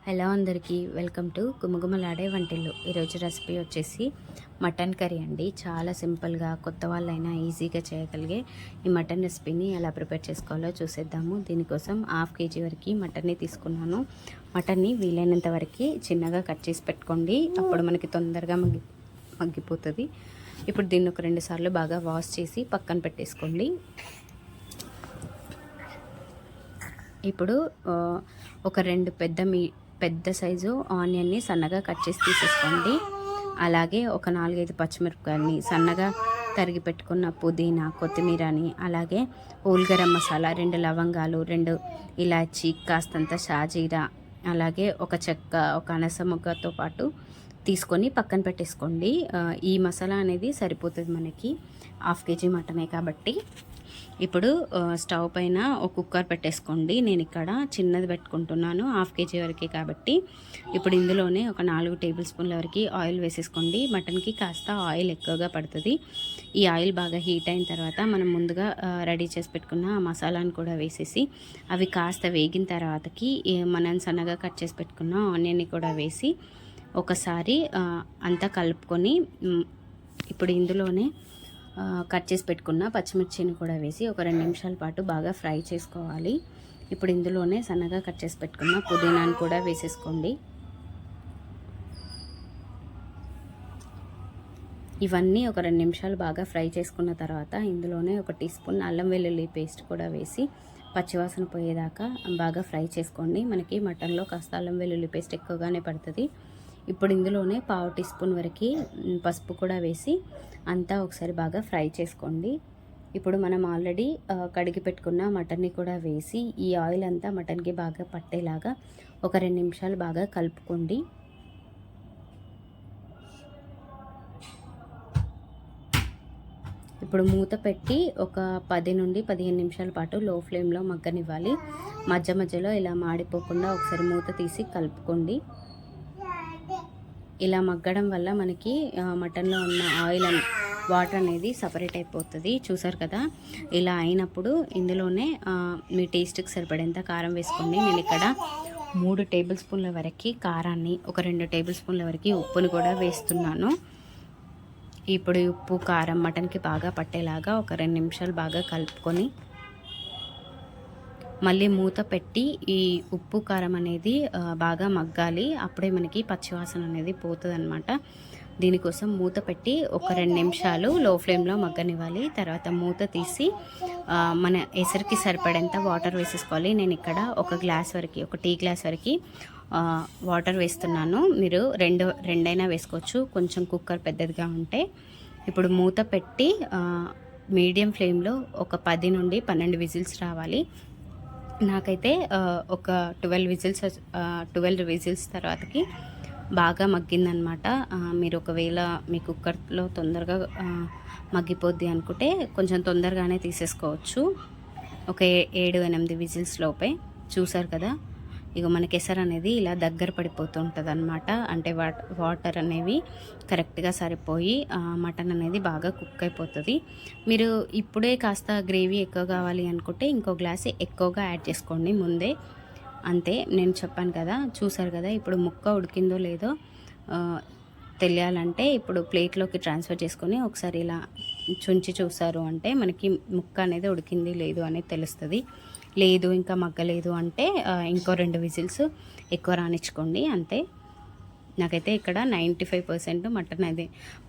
Hello అందరికీ welcome to గుమగుమలాడే వంటిల్లు. ఈరోజు రెసిపీ వచ్చేసి మటన్ కర్రీ అండి. చాలా సింపుల్గా కొత్త వాళ్ళైనా ఈజీగా చేయగలిగే ఈ మటన్ రెసిపీని ఎలా ప్రిపేర్ చేసుకోవాలో చూసేద్దాము. దీనికోసం 1/2 kg వరకు మటన్ని తీసుకున్నాను. మటన్ని వీలైనంత వరకు చిన్నగా కట్ చేసి పెట్టుకోండి, అప్పుడు మనకి తొందరగా మగ్గిపోతుంది. ఇప్పుడు దీన్ని ఒక 2 సార్లు బాగా వాష్ చేసి పక్కన పెట్టేసుకోండి. ఇప్పుడు ఒక 2 పెద్ద సైజు ఆనియన్ని సన్నగా కట్ చేసి తీసేసుకోండి. అలాగే ఒక 4-5 పచ్చిమిరపకాయలని సన్నగా తరిగి పెట్టుకున్న పుదీనా, కొత్తిమీరని, అలాగే హోల్ గరం మసాలా, 2 లవంగాలు, 2 ఇలాచి, కాస్తంత షాజీరా, అలాగే ఒక చెక్క, ఒక అనాస మొగ్గతో పాటు తీసుకొని పక్కన పెట్టేసుకోండి. ఈ మసాలా అనేది సరిపోతుంది మనకి 1/2 kg మటనే కాబట్టి. ఇప్పుడు స్టవ్ పైన ఒక కుక్కర్ పెట్టేసుకోండి. నేను ఇక్కడ చిన్నది పెట్టుకుంటున్నాను 1/2 kg వరకు కాబట్టి. ఇప్పుడు ఇందులోనే ఒక 4 టేబుల్ స్పూన్ల వరకు ఆయిల్ వేసేసుకోండి. మటన్కి కాస్త ఆయిల్ ఎక్కువగా పడుతుంది. ఈ ఆయిల్ బాగా హీట్ అయిన తర్వాత మనం ముందుగా రెడీ చేసి పెట్టుకున్న ఆ మసాలాను కూడా వేసేసి అవి కాస్త వేగిన తర్వాతకి మనం సన్నగా కట్ చేసి పెట్టుకున్న ఆనియన్ని కూడా వేసి ఒకసారి అంతా కలుపుకొని ఇప్పుడు ఇందులోనే కట్ చేసి పెట్టుకున్న పచ్చిమిర్చిని కూడా వేసి ఒక 2 నిమిషాల పాటు బాగా ఫ్రై చేసుకోవాలి. ఇప్పుడు ఇందులోనే సన్నగా కట్ చేసి పెట్టుకున్న పుదీనాను కూడా వేసేసుకోండి. ఇవన్నీ ఒక 2 నిమిషాలు బాగా ఫ్రై చేసుకున్న తర్వాత ఇందులోనే ఒక టీ స్పూన్ అల్లం వెల్లుల్లి పేస్ట్ కూడా వేసి పచ్చివాసన పోయేదాకా బాగా ఫ్రై చేసుకోండి. మనకి మటన్లో కాస్త అల్లం వెల్లుల్లి పేస్ట్ ఎక్కువగానే పడుతుంది. ఇప్పుడు ఇందులోనే 1/2 టీ స్పూన్ వరకు పసుపు కూడా వేసి అంతా ఒకసారి బాగా ఫ్రై చేసుకోండి. ఇప్పుడు మనం ఆల్రెడీ కడిగి పెట్టుకున్న మటన్ని కూడా వేసి ఈ ఆయిల్ అంతా మటన్కి బాగా పట్టేలాగా ఒక 2 నిమిషాలు బాగా కలుపుకోండి. ఇప్పుడు మూత పెట్టి ఒక 10 నుండి 15 నిమిషాల పాటు లో ఫ్లేమ్లో మగ్గనివ్వాలి. మధ్య మధ్యలో ఇలా మాడిపోకుండా ఒకసారి మూత తీసి కలుపుకోండి. ఇలా మగ్గడం వల్ల మనకి మటన్లో ఉన్న ఆయిల్ వాటర్ అనేది సపరేట్ అయిపోతుంది. చూసారు కదా, ఇలా అయినప్పుడు ఇందులోనే మీ టేస్ట్కి సరిపడేంత కారం వేసుకోండి. నేను ఇక్కడ 3 టేబుల్ స్పూన్ల వరకు కారాన్ని, ఒక 2 టేబుల్ స్పూన్ల వరకు ఉప్పుని కూడా వేస్తున్నాను. ఇప్పుడు ఉప్పు కారం మటన్కి బాగా పట్టేలాగా ఒక 2 నిమిషాలు బాగా కలుపుకొని మళ్ళీ మూత పెట్టి ఈ ఉప్పు కారం అనేది బాగా మగ్గాలి. అప్పుడే మనకి పచ్చివాసన అనేది పోతుంది అనమాట. దీనికోసం మూత పెట్టి ఒక 2 నిమిషాలు లో ఫ్లేమ్లో మగ్గనివ్వాలి. తర్వాత మూత తీసి మన ఎసరికి సరిపడేంత వాటర్ వేసేసుకోవాలి. నేను ఇక్కడ ఒక టీ గ్లాస్ వరకు వాటర్ వేస్తున్నాను. మీరు రెండైనా వేసుకోవచ్చు, కొంచెం కుక్కర్ పెద్దదిగా ఉంటే. ఇప్పుడు మూత పెట్టి మీడియం ఫ్లేమ్లో ఒక 10 నుండి 12 విజిల్స్ రావాలి. నాకైతే ఒక 12 విజిల్స్ తర్వాతకి బాగా మగ్గిందనమాట. మీరు ఒకవేళ మీ కుక్కర్లో తొందరగా మగ్గిపోద్ది అనుకుంటే కొంచెం తొందరగానే తీసేసుకోవచ్చు. ఒక 7-8 విజిల్స్ లోపే. చూసారు కదా, ఇక మనకి ఎసరు అనేది ఇలా దగ్గర పడిపోతుంటుంది అనమాట. అంటే వాటర్ అనేవి కరెక్ట్గా సరిపోయి మటన్ అనేది బాగా కుక్ అయిపోతుంది. మీరు ఇప్పుడే కాస్త గ్రేవీ ఎక్కువ కావాలి అనుకుంటే ఇంకో గ్లాస్ ఎక్కువగా యాడ్ చేసుకోండి ముందే. అంతే, నేను చెప్పాను కదా. చూసారు కదా, ఇప్పుడు ముక్క ఉడికిందో లేదో తెలియాలంటే ఇప్పుడు ప్లేట్లోకి ట్రాన్స్ఫర్ చేసుకొని ఒకసారి ఇలా చుంచి చూసారు అంటే మనకి ముక్క అనేది ఉడికింది లేదు అనేది తెలుస్తుంది. లేదు ఇంకా మగ్గలేదు అంటే ఇంకో 2 విజిల్స్ ఎక్కువ రానిచ్చుకోండి. అంతే, నాకైతే ఇక్కడ 95%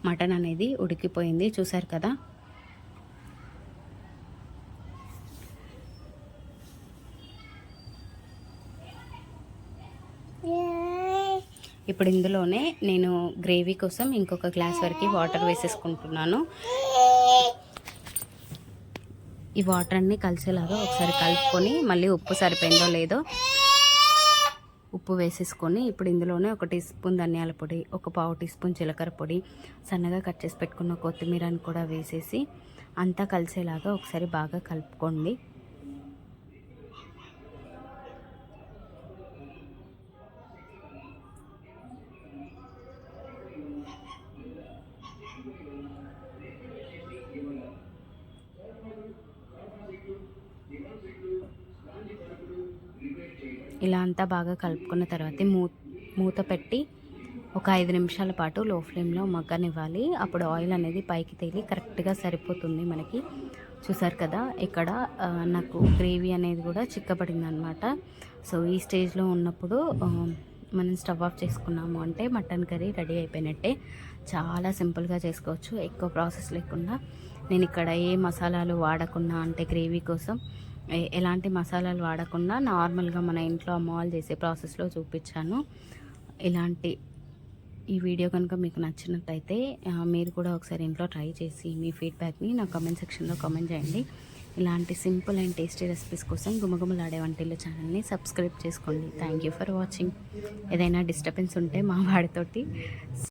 మటన్ అనేది ఉడికిపోయింది. చూసారు కదా. ఇప్పుడు ఇందులోనే నేను గ్రేవీ కోసం ఇంకొక గ్లాస్ వరకు వాటర్ వేసేసుకుంటున్నాను. ఈ వాటర్ అన్నీ కలిసేలాగా ఒకసారి కలుపుకొని మళ్ళీ ఉప్పు సరిపోయిందో లేదో ఉప్పు వేసేసుకొని ఇప్పుడు ఇందులోనే ఒక టీ స్పూన్ ధనియాల పొడి, ఒక 1/2 టీ స్పూన్ జీలకర్ర పొడి, సన్నగా కట్ చేసి పెట్టుకున్న కొత్తిమీరని కూడా వేసేసి అంతా కలిసేలాగా ఒకసారి బాగా కలుపుకోండి. ఇలా అంతా బాగా కలుపుకున్న తర్వాత మూత పెట్టి ఒక 5 నిమిషాల పాటు లో ఫ్లేమ్లో మగ్గనివ్వాలి. అప్పుడు ఆయిల్ అనేది పైకి తేలి కరెక్ట్గా సరిపోతుంది మనకి. చూసారు కదా, ఇక్కడ నాకు గ్రేవీ అనేది కూడా చిక్కబడిందనమాట. సో ఈ స్టేజ్లో ఉన్నప్పుడు మనం స్టవ్ ఆఫ్ చేసుకున్నాము అంటే మటన్ కర్రీ రెడీ అయిపోయినట్టే. చాలా సింపుల్గా చేసుకోవచ్చు, ఎక్కువ ప్రాసెస్ లేకుండా. నేను ఇక్కడ ఏ మసాలాలు వాడకుండా, అంటే గ్రేవీ కోసం ఎలాంటి మసాలాలు వాడకుండా నార్మల్గా మన ఇంట్లో అమ్మ వాళ్ళు చేసే ప్రాసెస్లో చూపించాను. ఈ వీడియో కనుక మీకు నచ్చినట్టయితే మీరు కూడా ఒకసారి ఇంట్లో ట్రై చేసి మీ ఫీడ్బ్యాక్ని నా కామెంట్ సెక్షన్లో కామెంట్ చేయండి. ఇలాంటి సింపుల్ అండ్ టేస్టీ రెసిపీస్ కోసం గుమగుమలాడే వంటిల్లు ఛానల్ని సబ్స్క్రైబ్ చేసుకోండి. Thank you for watching. ఏదైనా డిస్టర్బెన్స్ ఉంటే మా వాడితోటి